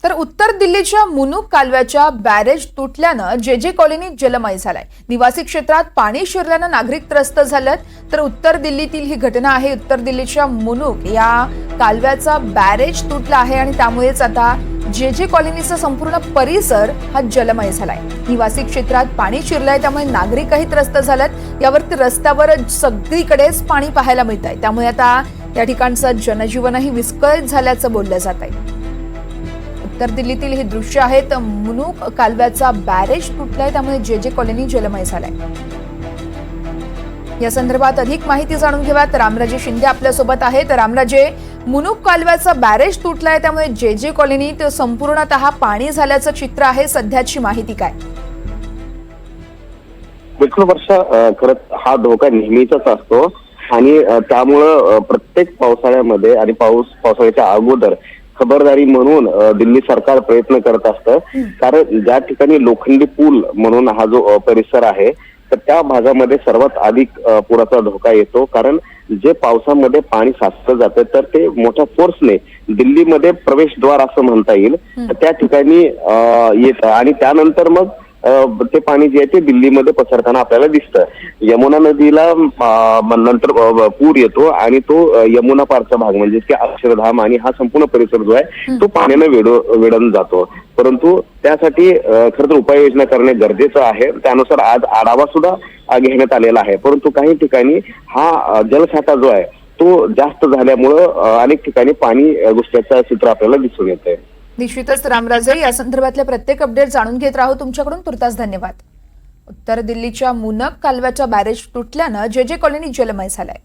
तर उत्तर दिल्लीच्या मुनुक कालव्याच्या बॅरेज तुटल्यानं जे कॉलनीत जलमय झालाय। निवासी क्षेत्रात पाणी शिरल्यानं नागरिक त्रस्त झालेत। तर उत्तर दिल्लीतील ही घटना आहे। उत्तर दिल्लीच्या मुनुक या कालव्याचा बॅरेज तुटला आहे आणि त्यामुळेच आता जे कॉलनीचा संपूर्ण परिसर हा जलमय झालाय। निवासी क्षेत्रात पाणी शिरलंय, त्यामुळे नागरिकही त्रस्त झालेत। यावरती रस्त्यावर सगळीकडेच पाणी पाहायला मिळतंय, त्यामुळे आता या ठिकाणचं जनजीवनही विस्कळीत झाल्याचं बोललं जात आहे। उत्तर दिल्लीतील हे दृश्य आहेत। मुनुक कालव्याचा बॅरेज तुटलाय, त्यामुळे जे कॉलनी जलमय झालाय। या संदर्भात अधिक माहिती जाणून घेऊयात। रामराजे शिंदे आपल्या सोबत आहेत। रामराजे, मुनुक कालव्याचा बॅरेज तुटलाय, त्यामुळे जे कॉलनीत संपूर्णतः पाणी झाल्याचं चित्र आहे। सध्याची माहिती काय? बिलकुल वर्षा, खरंच हा धोका नेहमीचाच असतो आणि त्यामुळं प्रत्येक पावसाळ्यामध्ये आणि पावसाळ्याच्या अगोदर खबरदारी म्हणून दिल्ली सरकार प्रयत्न करत असतं। कारण ज्या ठिकाणी लोखंडी पूल म्हणून हा जो परिसर आहे, तर त्या भागामध्ये सर्वात अधिक पुराचा धोका येतो। कारण जे पावसामध्ये पाणी साचलं जातं तर ते मोठ्या फोर्सने दिल्लीमध्ये प्रवेशद्वार असं म्हणता येईल, तर त्या ठिकाणी येतं आणि त्यानंतर मग ते पाणी जे आहे ते दिल्लीमध्ये पसरताना आपल्याला दिसतं। यमुना नदीला नंतर पूर येतो आणि तो यमुना पारचा भाग म्हणजे की अक्षरधाम आणि हा संपूर्ण परिसर जो आहे तो पाण्याने वेढून जातो। परंतु त्यासाठी खरं तर उपाययोजना करणे गरजेचं आहे। त्यानुसार आज आढावा सुद्धा घेण्यात आलेला आहे। परंतु काही ठिकाणी हा जलसाठा जो आहे तो जास्त झाल्यामुळं अनेक ठिकाणी पाणी घुसल्याचं चित्र आपल्याला दिसून येतंय। निश्चितच रामराजे, या संदर्भातले प्रत्येक अपडेट जाणून घेत राहू तुमच्याकडून। तुर्तास धन्यवाद। उत्तर दिल्लीच्या मुनक कालव्याच्या बॅरेज तुटल्यानं जे कॉलनी जलमय झालाय।